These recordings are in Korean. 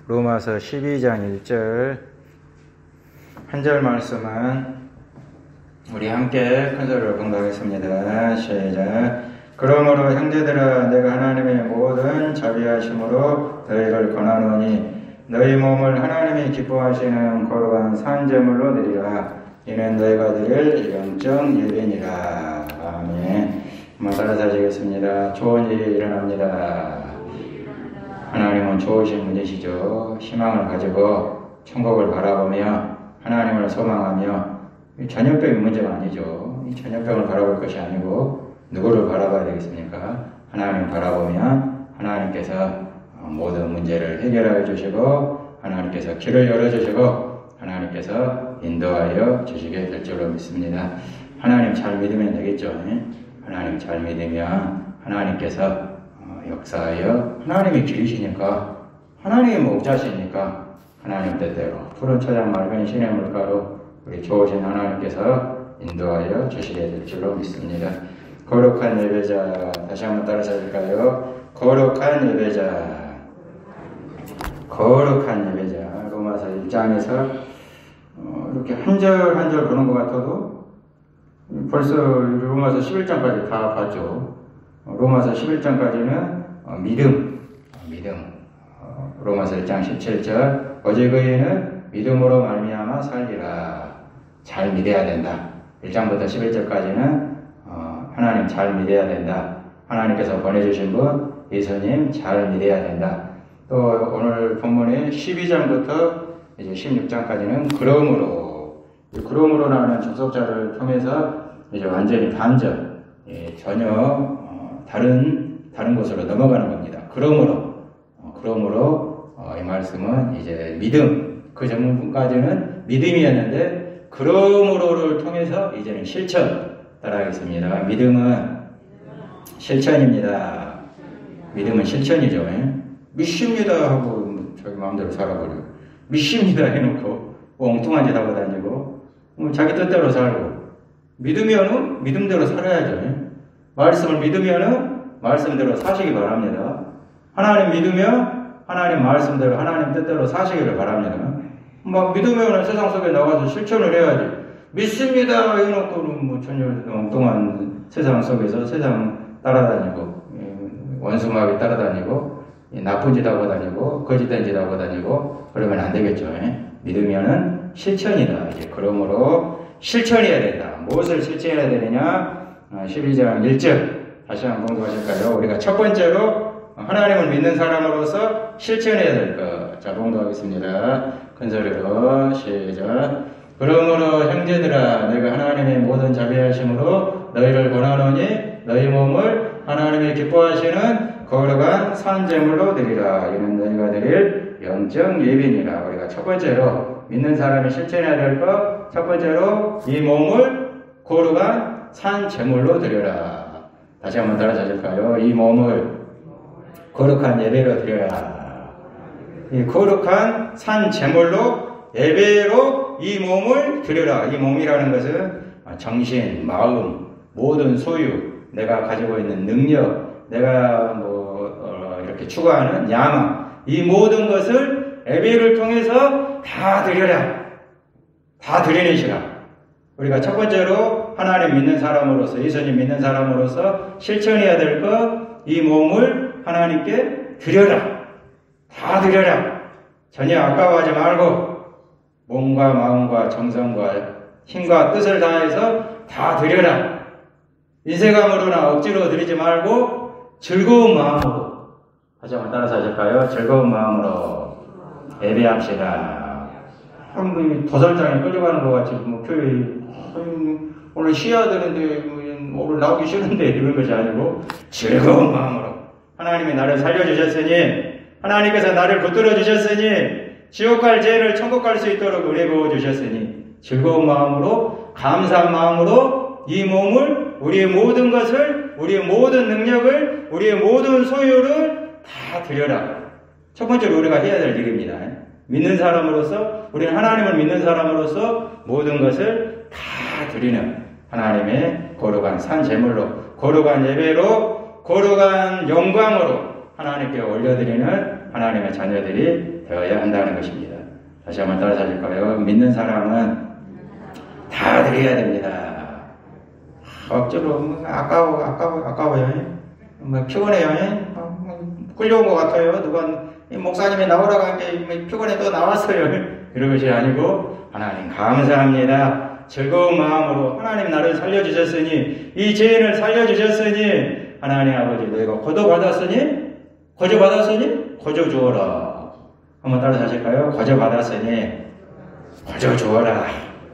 로마서 12장 1절 한 절 말씀은 우리 함께 큰 소리로 봉독하겠습니다. 시작. 그러므로 형제들아 내가 하나님의 모든 자비하심으로 너희를 권하노니 너희 몸을 하나님이 기뻐하시는 거룩한 산제물로 드리라. 이는 너희가 드릴 영적 예배니라. 아멘. 한번 따라서 하시겠습니다. 좋은 일이 일어납니다. 하나님은 좋으신 분이시죠. 희망을 가지고 천국을 바라보며 하나님을 소망하며 전염병이 문제가 아니죠. 이 전염병을 바라볼 것이 아니고 누구를 바라봐야 되겠습니까? 하나님을 바라보면 하나님께서 모든 문제를 해결하여 주시고 하나님께서 길을 열어주시고 하나님께서 인도하여 주시게 될 줄로 믿습니다. 하나님 잘 믿으면 되겠죠. 하나님 잘 믿으면 하나님께서 역사하여 하나님이 길이시니까 하나님이 목자시니까 하나님 뜻대로 푸른 초장 맑은 신의 물가로 우리 좋으신 하나님께서 인도하여 주시게 될 줄로 믿습니다. 거룩한 예배자, 다시 한번 따라서 할까요? 거룩한 예배자, 거룩한 예배자. 로마서 1장에서 이렇게 한 절 한 절 보는 것 같아도 벌써 로마서 11장까지 다 봤죠. 로마서 11장까지는 믿음. 로마서 1장 17절 오직 의인은 믿음으로 말미암아 살리라. 잘 믿어야 된다. 1장부터 11절까지는 하나님 잘 믿어야 된다. 하나님께서 보내주신 분 예수님 잘 믿어야 된다. 또 오늘 본문의 12장부터 이제 16장까지는 그러므로라는 접속자를 통해서 이제 완전히 반전, 전혀 다른 곳으로 넘어가는 겁니다. 그러므로 이 말씀은 이제 믿음, 그 전문까지는 믿음이었는데 그러므로를 통해서 이제는 실천 따라하겠습니다. 믿음은 실천입니다. 믿음은 실천이죠. 믿습니다 하고 자기 마음대로 살아버리고 믿습니다 해놓고 엉뚱한 짓 하고 다니고 자기 뜻대로 살고 믿으면은 믿음대로 살아야죠. 말씀을 믿으면은 말씀대로 사시기 바랍니다. 하나님 믿으면 하나님 말씀대로 하나님 뜻대로 사시기를 바랍니다. 막 믿으면 세상 속에 나가서 실천을 해야지. 믿습니다 해놓고는 전혀 엉뚱한 세상 속에서 세상 따라다니고 원수마귀 따라다니고 나쁜 짓 하고 다니고 거짓된 짓 하고 다니고 그러면 안 되겠죠. 믿으면은 실천이다. 이제 그러므로 실천해야 된다. 무엇을 실천해야 되느냐? 12장 1절 다시 한번 공부하실까요? 우리가 첫 번째로 하나님을 믿는 사람으로서 실천해야 될 것. 자, 공부하겠습니다. 큰 소리로 시작. 그러므로 형제들아 내가 하나님의 모든 자비하심으로 너희를 권하노니 너희 몸을 하나님의 기뻐하시는 거룩한 산제물로 드리라. 이는 너희가 드릴 영적 예배니라. 우리가 첫 번째로 믿는 사람이 실천해야 될 것. 첫 번째로 이 몸을 거룩한 산제물로 드려라. 다시 한번 따라서 하실까요? 이 몸을 거룩한 예배로 드려라. 이 거룩한 산 제물로 예배로 이 몸을 드려라. 이 몸이라는 것은 정신, 마음, 모든 소유, 내가 가지고 있는 능력, 내가 이렇게 추구하는 야망, 이 모든 것을 예배를 통해서 다 드려라. 다 드리는 시간. 우리가 첫 번째로 하나님 믿는 사람으로서, 예수님 믿는 사람으로서 실천해야 될 것, 이 몸을 하나님께 드려라. 다 드려라. 전혀 아까워하지 말고 몸과 마음과 정성과 힘과 뜻을 다해서 다 드려라. 인색함으로나 억지로 드리지 말고 즐거운 마음으로. 다시 한번 따라서 하실까요? 즐거운 마음으로 예배합시다. 도살장에 끌려가는 것 같이 교회 오늘 쉬어야 되는데 오늘 나오기 싫은데 이런 것이 아니고 즐거운 마음으로 하나님이 나를 살려주셨으니 하나님께서 나를 붙들어 주셨으니 지옥 갈 죄를 천국 갈 수 있도록 은혜 부어 주셨으니 즐거운 마음으로 감사한 마음으로 이 몸을 우리의 모든 것을 우리의 모든 능력을 우리의 모든 소유를 다 드려라. 첫 번째로 우리가 해야 될 일입니다. 믿는 사람으로서 우리는 하나님을 믿는 사람으로서 모든 것을 다 드리는 하나님의 거룩한 산 제물로 거룩한 예배로 거룩한 영광으로 하나님께 올려드리는 하나님의 자녀들이 되어야 한다는 것입니다. 다시 한번 따라서 하실까요? 믿는 사람은 다 드려야 됩니다. 억지로 아까워요. 피곤해요. 끌려온 것 같아요. 누가 목사님이 나오라고 하는데 피곤해 또 나왔어요. 이런 것이 아니고 하나님 감사합니다. 즐거운 마음으로 하나님 나를 살려주셨으니 이 죄인을 살려주셨으니 하나님 아버지 너희가 거저받았으니 거저 주어라. 한번 따라서 하실까요? 거저 받았으니 거저 주어라.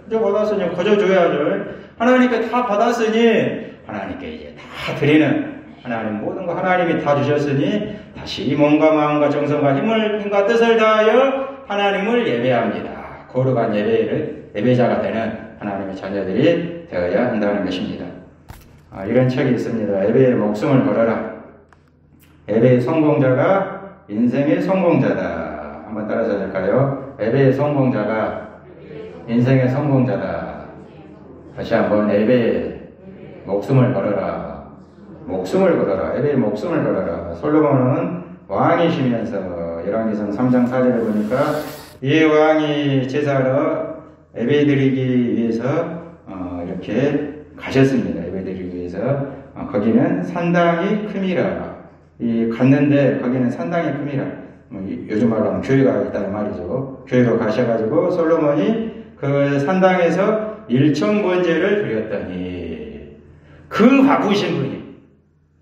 거저 받았으니 거저 줘야죠. 하나님께 다 받았으니 하나님께 이제 다 드리는 하나님 모든 거 하나님이 다 주셨으니 다시 이 몸과 마음과 정성과 힘과 뜻을 다하여 하나님을 예배합니다. 거룩한 예배자가 되는 하나님의 자녀들이 되어야 한다는 것입니다. 이런 책이 있습니다. 예배의 목숨을 걸어라. 예배의 성공자가 인생의 성공자다. 한번 따라서 할까요? 예배의 성공자가 인생의 성공자다. 다시 한번 예배의 목숨을 걸어라. 목숨을 걸어라. 예배의 목숨을 걸어라. 솔로몬은 왕이시면서 열왕기상 3장 4절을 보니까 이 왕이 제사로 예배 드리기 위해서 이렇게 가셨습니다. 예배 드리기 위해서 거기는 산당이 큼이라. 갔는데 거기는 산당이 큼이라. 요즘 말로 하면 교회가 있다는 말이죠. 교회로 가셔가지고 솔로몬이 그 산당에서 일천번제를 드렸더니 그 바쁘신 분이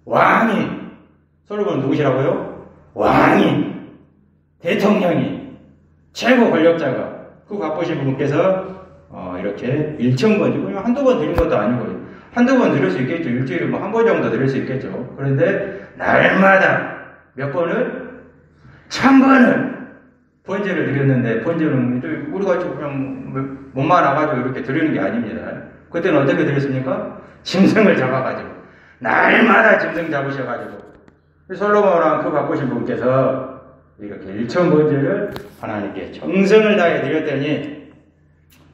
왕이 솔로몬은 누구시라고요? 왕이 대통령이 최고 권력자가 그 바쁘신 분께서 이렇게 1,000번, 한두 번 드린 것도 아니고요. 한두 번 드릴 수 있겠죠. 일주일에 뭐 한 번 정도 드릴 수 있겠죠. 그런데 날마다 몇 번을? 1,000번을 번제를 드렸는데, 번제는 우리가 그냥 몸만 와가지고 이렇게 드리는 게 아닙니다. 그때는 어떻게 드렸습니까? 짐승을 잡아가지고 날마다 짐승 잡으셔가지고 솔로몬왕 그 바쁘신 분께서 이렇게 1,000번제를 하나님께 정성을 다해 드렸더니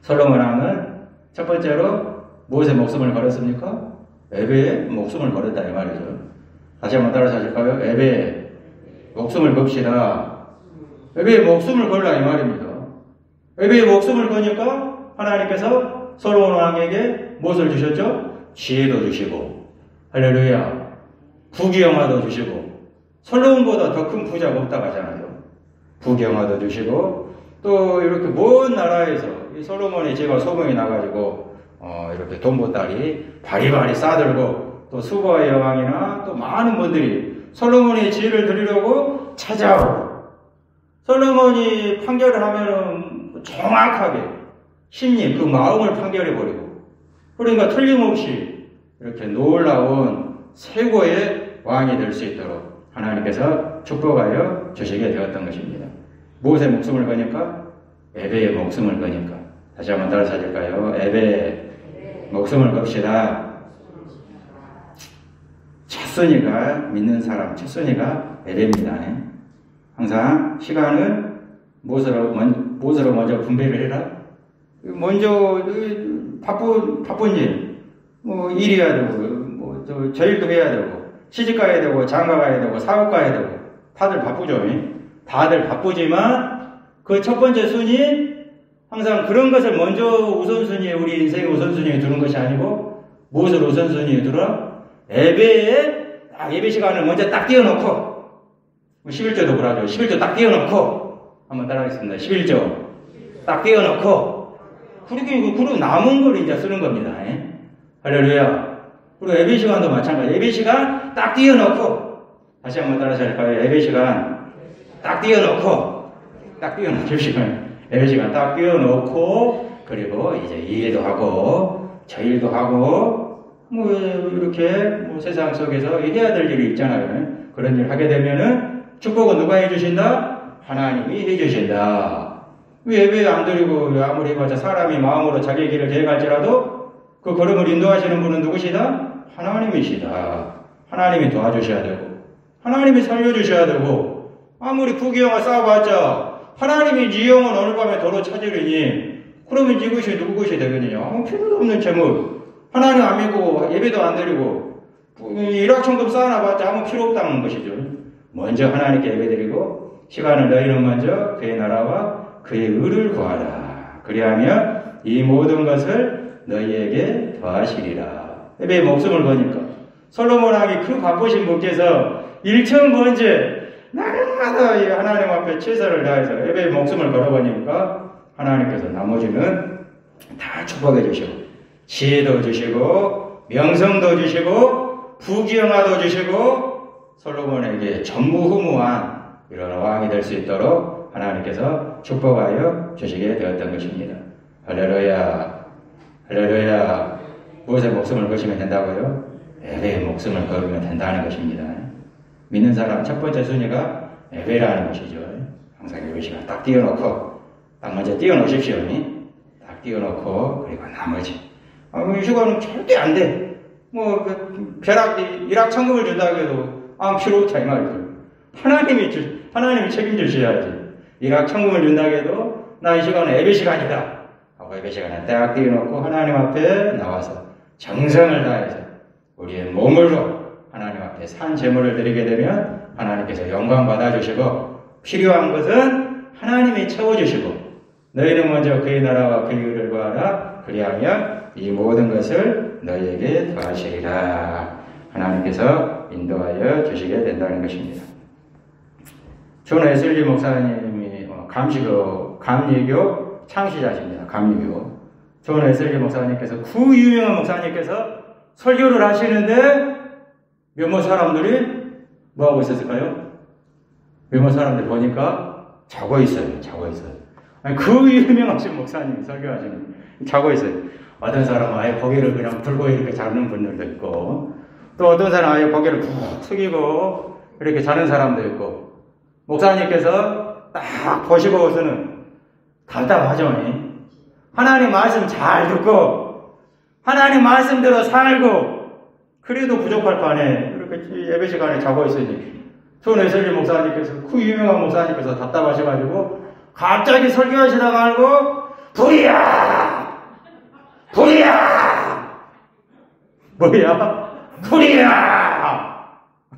솔로몬왕은 첫 번째로 무엇에 목숨을 걸었습니까? 예배에 목숨을 걸었다 이 말이죠. 다시 한번 따라서 하실까요? 예배에 목숨을 겁시다. 예배에 목숨을 걸라 이 말입니다. 예배에 목숨을 거니까 하나님께서 솔로몬 왕에게 무엇을 주셨죠? 지혜도 주시고 할렐루야 부귀영화도 주시고 솔로몬보다 더 큰 부자가 없다고 하잖아요. 부귀영화도 주시고 또 이렇게 먼 나라에서 이 솔로몬의 제가 소문이 나가지고 이렇게 돈보따리 바리바리 싸들고 또 수바의 여왕이나 또 많은 분들이 솔로몬의 지혜를 드리려고 찾아오고 솔로몬이 판결을 하면은 정확하게 심리 그 마음을 판결해버리고 그러니까 틀림없이 이렇게 놀라운 최고의 왕이 될 수 있도록 하나님께서 축복하여 주시게 되었던 것입니다. 무엇에 목숨을 거니까? 예배에 목숨을 거니까. 다시 한번 따라서 하실까요? 예배에 목숨을 겁시다. 첫순위가 믿는 사람, 첫순위가 예배입니다. 항상 시간을 무엇으로 먼저 분배를 해라? 먼저 바쁜 일, 일해야 되고, 저 일도 해야 되고, 시집 가야 되고, 장가 가야 되고, 사업 가야 되고, 다들 바쁘죠. 다들 바쁘지만 그 첫 번째 순위 항상 그런 것을 먼저 우선순위에 우리 인생의 우선순위에 두는 것이 아니고 무엇을 우선순위에 두라? 예배에 예배 시간을 먼저 딱 띄워놓고 11조도 그러죠. 11조 딱 띄워놓고 한번 따라하겠습니다. 11조 딱 띄워놓고 그리고 남은 걸 이제 쓰는 겁니다. 할렐루야. 그리고 예배 시간도 마찬가지. 예배 시간 딱 띄워놓고 다시 한번 따라서 할까요? 예배 시간 딱 띄워놓고 예배 시간 딱 띄워놓고 그리고 이제 이 일도 하고 저 일도 하고 이렇게 세상 속에서 해야 될 일이 있잖아요. 그런 일 하게 되면은 축복은 누가 해주신다? 하나님이 해주신다. 예배 안 드리고 아무리 해봤자 사람이 마음으로 자기 길을 계획할지라도 그 걸음을 인도하시는 분은 누구시다? 하나님이시다. 하나님이 도와주셔야 되고 하나님이 살려주셔야 되고 아무리 부귀영화 쌓아봤자 하나님이 네 영혼 오늘 밤에 도로 찾으려니 그러면 이것이 누구 것이 되겠느냐? 필요도 없는 제목. 하나님 안 믿고 예배도 안 드리고 일확천금 쌓아놔봤자 아무 필요 없다는 것이죠. 먼저 하나님께 예배드리고 시간을 너희는 먼저 그의 나라와 그의 의를 구하라. 그리하면 이 모든 것을 너희에게 더하시리라. 예배의 목숨을 거니까 솔로몬 왕이 그 바쁘신 분께서 일천번째 날마다 하나님 앞에 최선을 다해서 예배의 목숨을 걸어보니까 하나님께서 나머지는 다 축복해 주시고 지혜도 주시고 명성도 주시고 부귀영화도 주시고 솔로몬에게 전무후무한 이런 왕이 될 수 있도록 하나님께서 축복하여 주시게 되었던 것입니다. 할렐루야, 할렐루야. 무엇에 목숨을 거시면 된다고요? 예배에 목숨을 걸으면 된다는 것입니다. 믿는 사람 첫 번째 순위가 예배라는 것이죠. 항상 예배 시간 딱 띄워놓고 딱 먼저 띄워놓으십시오. 딱 띄워놓고 그리고 나머지 이 시간은 절대 안 돼. 벼락 일확천금을 준다고 해도 필요 없다 이 말이죠. 하나님이 책임지셔야지. 일확천금을 준다고 해도 나 이 시간은 예배 시간이다 하고 예배 시간에 딱 띄워놓고 하나님 앞에 나와서 정성을 다해서 우리의 몸으로 하나님 앞에 산 제물을 드리게 되면 하나님께서 영광 받아주시고 필요한 것은 하나님이 채워주시고 너희는 먼저 그의 나라와 그의 의를 구하라. 그리하면 이 모든 것을 너희에게 더하시리라. 하나님께서 인도하여 주시게 된다는 것입니다. 존 웨슬리 목사님이 감리교 창시자십니다. 감리교. 존 웨슬리 목사님께서 그 유명한 목사님께서 설교를 하시는데 몇몇 사람들이 뭐하고 있었을까요? 몇몇 사람들 보니까 자고 있어요. 아니, 그 유명하신 목사님이 설교하시는 자고 있어요. 어떤 사람은 아예 고개를 그냥 들고 이렇게 자는 분들도 있고 또 어떤 사람은 아예 고개를 푹 숙이고 이렇게 자는 사람도 있고 목사님께서 딱 보시고서는 답답하죠. 하나님 말씀 잘 듣고 하나님 말씀대로 살고 그래도 부족할 거 아니에요. 이렇게 예배 시간에 자고 있으니 존 웨슬리 목사님께서 그 유명한 목사님께서 답답하셔가지고 갑자기 설교하시다가 알고 불이야 뭐야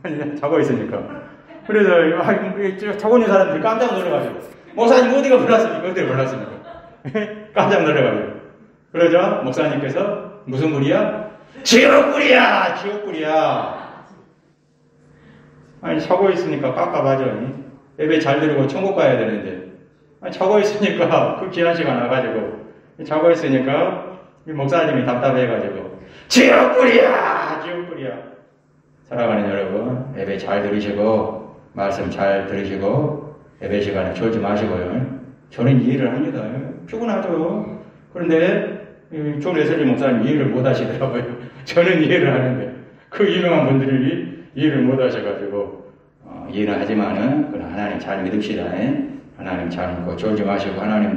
아니 자고 있으니까 그래서 자고 있는 사람들이 깜짝 놀라가지고 목사님 어디가 불났습니까 깜짝 놀라가지고 그러죠 목사님께서 무슨 불이야? 지옥불이야. 아니 자고 있으니까 깝깝하죠. 예배 잘 드리고 천국 가야 되는데 자고 있으니까 그 귀한 시간 와가지고 자고 있으니까 목사님이 답답해가지고 지옥불이야. 사랑하는 여러분 예배 잘 들으시고 말씀 잘 들으시고 예배 시간에 졸지 마시고요. 저는 이해를 합니다. 피곤하죠. 그런데 존 웨슬리 목사님 이해를 못 하시더라고요. 저는 이해를 하는데 그 유명한 분들이 이해를 못 하셔가지고 이해는 하지만은 그냥 하나님 잘 믿읍시다. 하나님 잘 믿고 졸지 마시고 하나님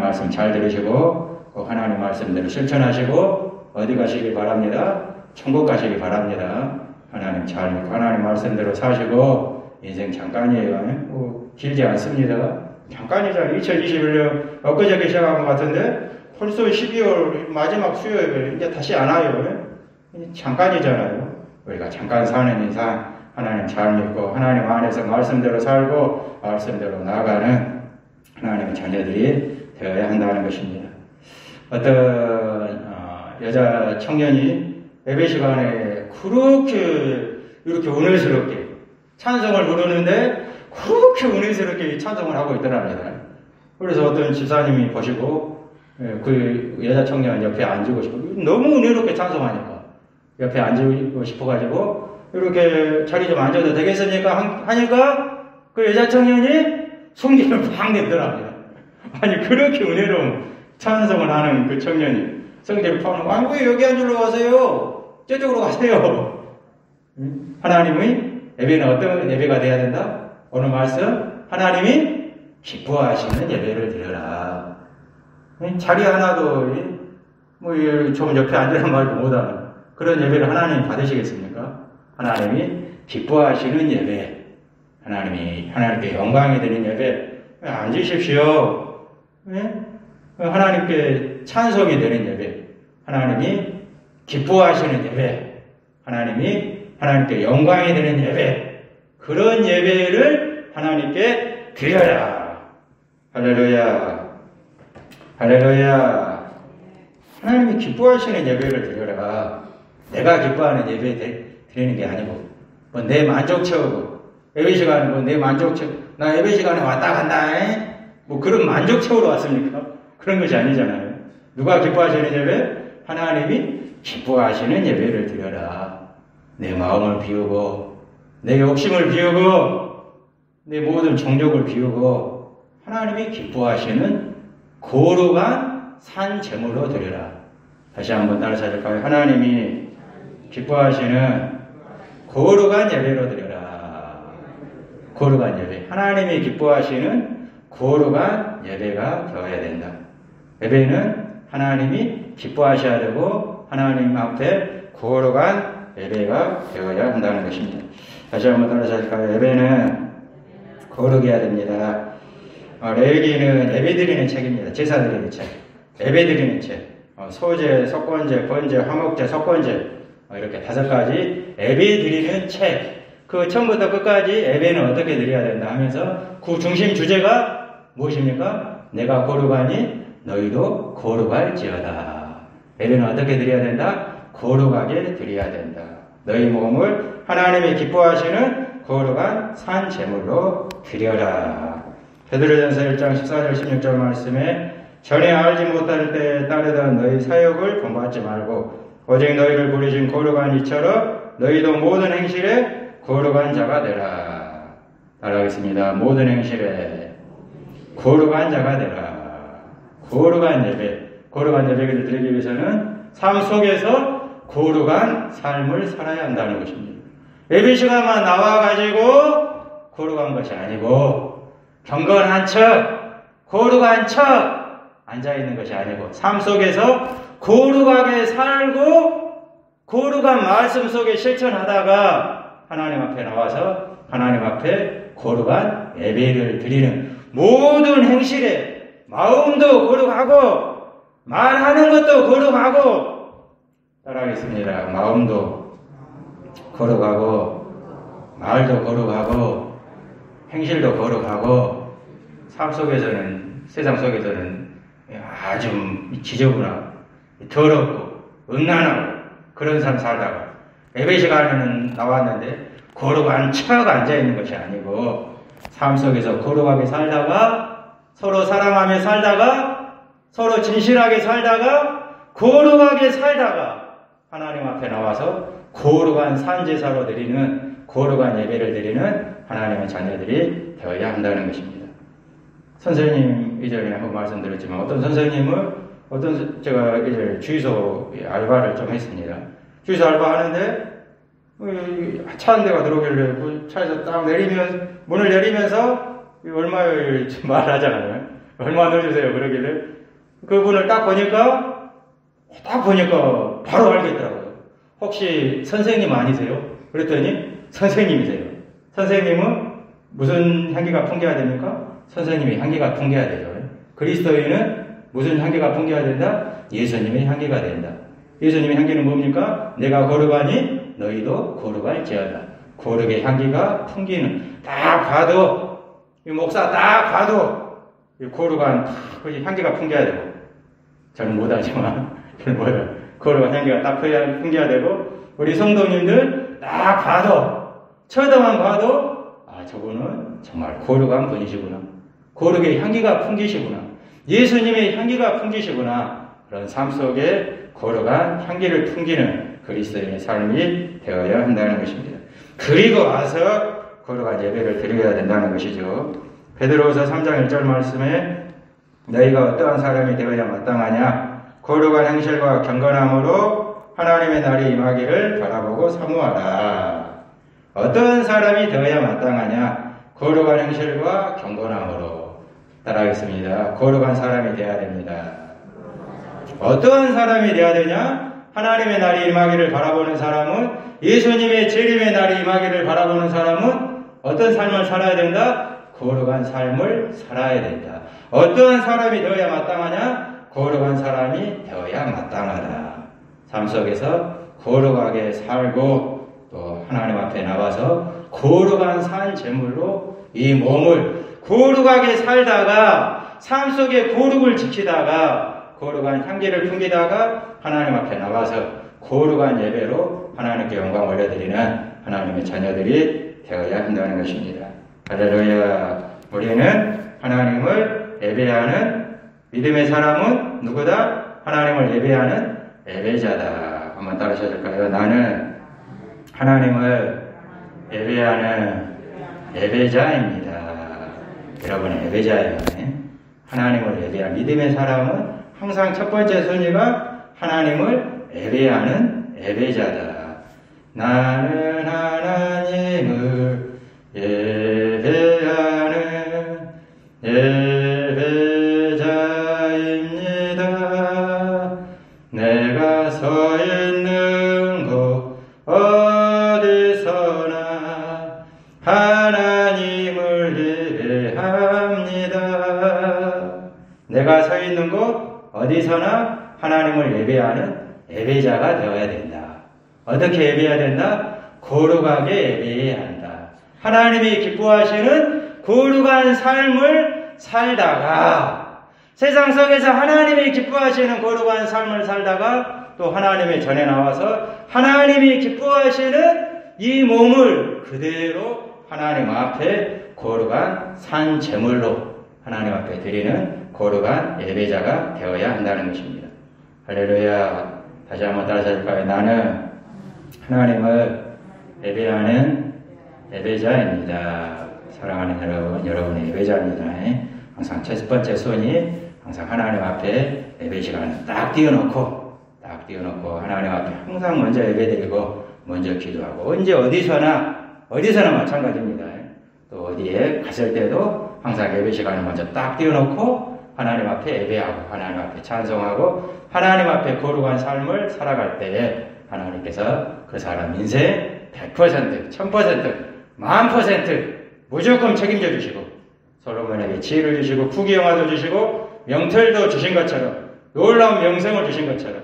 말씀 잘 들으시고 꼭 하나님 말씀대로 실천하시고 어디 가시길 바랍니다. 천국 가시길 바랍니다. 하나님 잘 믿고 하나님 말씀대로 사시고 인생 잠깐이에요. 길지 않습니다. 잠깐이잖아요. 2021년 엊그저께 시작한 것 같은데 벌써 12월 마지막 수요일 이제 다시 안 와요. 잠깐이잖아요. 우리가 잠깐 사는 인상 하나님 잘 믿고 하나님 안에서 말씀대로 살고 말씀대로 나아가는 하나님의 자녀들이 되어야 한다는 것입니다. 어떤 여자 청년이 예배 시간에 그렇게 이렇게 은혜스럽게 찬송을 부르는데 그렇게 은혜스럽게 찬송을 하고 있더랍니다. 그래서 어떤 집사님이 보시고 그 여자 청년 옆에 앉고 싶어 너무 은혜롭게 찬송하니까 옆에 앉고 싶어가지고 이렇게 자리 좀 앉아도 되겠습니까? 하니까 그 여자 청년이 성질을 팍 냈더랍니다. 아니 그렇게 은혜로운 찬송을 하는 그 청년이 성질을 팍 내고 아니 왜 여기 앉으러 가세요? 저쪽으로 가세요. 하나님의 예배는 어떤 예배가 돼야 된다? 오늘 말씀 하나님이 기뻐하시는 예배를 드려라. 자리 하나도 좀 옆에 앉으란 말도 못하는 그런 예배를 하나님 받으시겠습니까? 하나님이 기뻐하시는 예배, 하나님께 영광이 되는 예배, 앉으십시오. 하나님께 찬송이 되는 예배, 하나님이 기뻐하시는 예배, 하나님께 영광이 되는 예배, 그런 예배를 하나님께 드려라. 할렐루야. 할렐루야. 하나님이 기뻐하시는 예배를 드려라. 내가 기뻐하는 예배 드리는 게 아니고 뭐 내 만족 채우고 예배 시간에 뭐 내 만족 채우 나 예배 시간에 왔다 간다 뭐 그런 만족 채우러 왔습니까? 그런 것이 아니잖아요. 누가 기뻐하시는 예배? 하나님이 기뻐하시는 예배를 드려라. 내 마음을 비우고 내 욕심을 비우고 내 모든 정욕을 비우고 하나님이 기뻐하시는 거룩한 산 제물로 드려라. 다시 한번 따라 찾을까요? 하나님이 기뻐하시는 거룩한 예배로 드려라. 거룩한 예배. 하나님이 기뻐하시는 거룩한 예배가 되어야 된다. 예배는 하나님이 기뻐하셔야 되고 하나님 앞에 거룩한 예배가 되어야 한다는 것입니다. 다시 한번 따라 찾을까요? 예배는 거룩해야 됩니다. 레위기는 예배드리는 책입니다. 제사드리는 책, 예배드리는 책, 소제, 석권제, 번제, 화목제, 석권제 이렇게 5가지 예배드리는 책. 그 처음부터 끝까지 예배는 어떻게 드려야 된다 하면서 그 중심 주제가 무엇입니까? 내가 거룩하니 너희도 거룩할지어다. 예배는 어떻게 드려야 된다? 거룩하게 드려야 된다. 너희 몸을 하나님이 기뻐하시는 거룩한 산 제물로 드려라. 베드로전서 1장 14절 16절 말씀에 전에 알지 못할 때에 따르던 너희 사역을 본받지 말고 오직 너희를 부르신 거룩한 이처럼 너희도 모든 행실에 거룩한 자가 되라. 따라하겠습니다. 모든 행실에 거룩한 자가 되라. 거룩한 예배, 거룩한 예배를 드리기 위해서는 삶 속에서 거룩한 삶을 살아야 한다는 것입니다. 예배 시간만 나와가지고 거룩한 것이 아니고 경건한 척, 거룩한 척 앉아있는 것이 아니고 삶 속에서 거룩하게 살고 거룩한 말씀 속에 실천하다가 하나님 앞에 나와서 하나님 앞에 거룩한 예배를 드리는 모든 행실에 마음도 거룩하고 말하는 것도 거룩하고 따라하겠습니다. 마음도 거룩하고 말도 거룩하고 행실도 거룩하고 삶 속에서는 세상 속에서는 아주 지저분하고 더럽고 음란하고 그런 삶 살다가 예배 시간에는 나왔는데 거룩한 척 앉아있는 것이 아니고 삶 속에서 거룩하게 살다가 서로 사랑하며 살다가 서로 진실하게 살다가 거룩하게 살다가 하나님 앞에 나와서 거룩한 산제사로 드리는 거룩한 예배를 드리는 하나님의 자녀들이 되어야 한다는 것입니다. 선생님 이전에 한번 말씀드렸지만 제가 이제 주유소 알바를 좀 했습니다. 주유소 알바하는데 차 한 대가 들어오길래 그 차에서 딱 문을 내리면서 얼마를 말하잖아요. 얼마 넣어주세요 그러길래 그분을 딱 보니까 바로 알겠더라고요. 혹시 선생님 아니세요? 그랬더니 선생님이세요. 선생님은 무슨 향기가 풍겨야 됩니까? 선생님의 향기가 풍겨야 되죠. 그리스도인은 무슨 향기가 풍겨야 된다? 예수님의 향기가 된다. 예수님의 향기는 뭡니까? 내가 거룩하니 너희도 거룩할지어다. 거룩의 향기가 풍기는 딱 봐도 이 목사 딱 봐도 이 거룩한 향기가 풍겨야 되고 저는 못하지만 거룩한 향기가 딱 풍겨야 되고 우리 성도님들 딱 봐도 쳐다만 봐도 저분은 정말 거룩한 분이시구나. 거룩의 향기가 풍기시구나. 예수님의 향기가 풍기시구나. 그런 삶 속에 거룩한 향기를 풍기는 그리스도인의 삶이 되어야 한다는 것입니다. 그리고 와서 거룩한 예배를 드려야 된다는 것이죠. 베드로후서 3장 1절 말씀에 너희가 어떠한 사람이 되어야 마땅하냐? 거룩한 행실과 경건함으로 하나님의 날이 임하기를 바라보고 사모하라. 어떠한 사람이 되어야 마땅하냐? 거룩한 행실과 경건함으로. 따라하겠습니다. 거룩한 사람이 되어야 됩니다. 어떠한 사람이 되어야 되냐? 하나님의 날이 임하기를 바라보는 사람은, 예수님의 재림의 날이 임하기를 바라보는 사람은 어떤 삶을 살아야 된다? 거룩한 삶을 살아야 된다. 어떠한 사람이 되어야 마땅하냐? 거룩한 사람이 되어야 마땅하다. 삶 속에서 거룩하게 살고 또 하나님 앞에 나와서 거룩한 산 제물로 이 몸을 거룩하게 살다가 삶 속에 거룩을 지키다가 거룩한 향기를 풍기다가 하나님 앞에 나가서 거룩한 예배로 하나님께 영광 올려드리는 하나님의 자녀들이 되어야 한다는 것입니다. 할렐루야. 우리는 하나님을 예배하는 믿음의 사람은 누구다? 하나님을 예배하는 예배자다. 한번 따라하셔야 될까요? 나는 하나님을 예배하는 예배자입니다. 여러분은 예배자예요. 하나님을 예배하는 믿음의 사람은 항상 첫 번째 순위가 하나님을 예배하는 예배자다. 나는 하나님을 예배하는 예배자입니다. 내가 서 있는 곳 어디서나 하나님을 예배합니다. 내가 서 있는 곳 어디서나 하나님을 예배하는 예배자가 되어야 된다. 어떻게 예배해야 된다? 거룩하게 예배해야 한다. 하나님이 기뻐하시는 거룩한 삶을 살다가 세상 속에서 하나님이 기뻐하시는 거룩한 삶을 살다가 또 하나님의 전에 나와서 하나님이 기뻐하시는 이 몸을 그대로 하나님 앞에 거룩한 산 제물로 하나님 앞에 드리는 거룩한 예배자가 되어야 한다는 것입니다. 할렐루야. 다시 한번 따라하실까요? 나는 하나님을 예배하는 예배자입니다. 사랑하는 여러분, 여러분의 예배자입니다. 항상 첫 번째 손이 항상 하나님 앞에 예배 시간을 딱 띄워놓고 하나님 앞에 항상 먼저 예배드리고 먼저 기도하고 언제 어디서나 마찬가지입니다. 또 어디에 갔을 때도 항상 예배 시간을 먼저 딱 띄워놓고 하나님 앞에 예배하고 하나님 앞에 찬송하고 하나님 앞에 거룩한 삶을 살아갈 때에 하나님께서 그 사람 인생 100%, 1000%, 10,000% 무조건 책임져 주시고 솔로몬에게 지혜를 주시고 부귀영화도 주시고 명철도 주신 것처럼 놀라운 명성을 주신 것처럼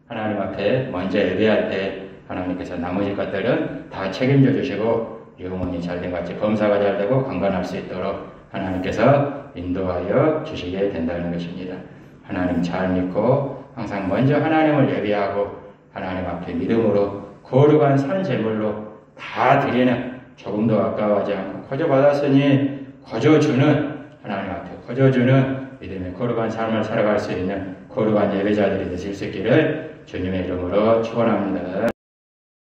하나님 앞에 먼저 예배할 때 하나님께서 나머지 것들은 다 책임져 주시고 영혼이 잘된 같이 범사가 잘되고 강건할 수 있도록 하나님께서 인도하여 주시게 된다는 것입니다. 하나님 잘 믿고 항상 먼저 하나님을 예배하고 하나님 앞에 믿음으로 거룩한 산 제물로 다 드리는 조금도 아까워하지 않고 거저 받았으니 거저 주는 하나님 앞에 거저 주는 믿음의 거룩한 삶을 살아갈 수 있는 거룩한 예배자들이 되실 수 있기를 주님의 이름으로 축원합니다.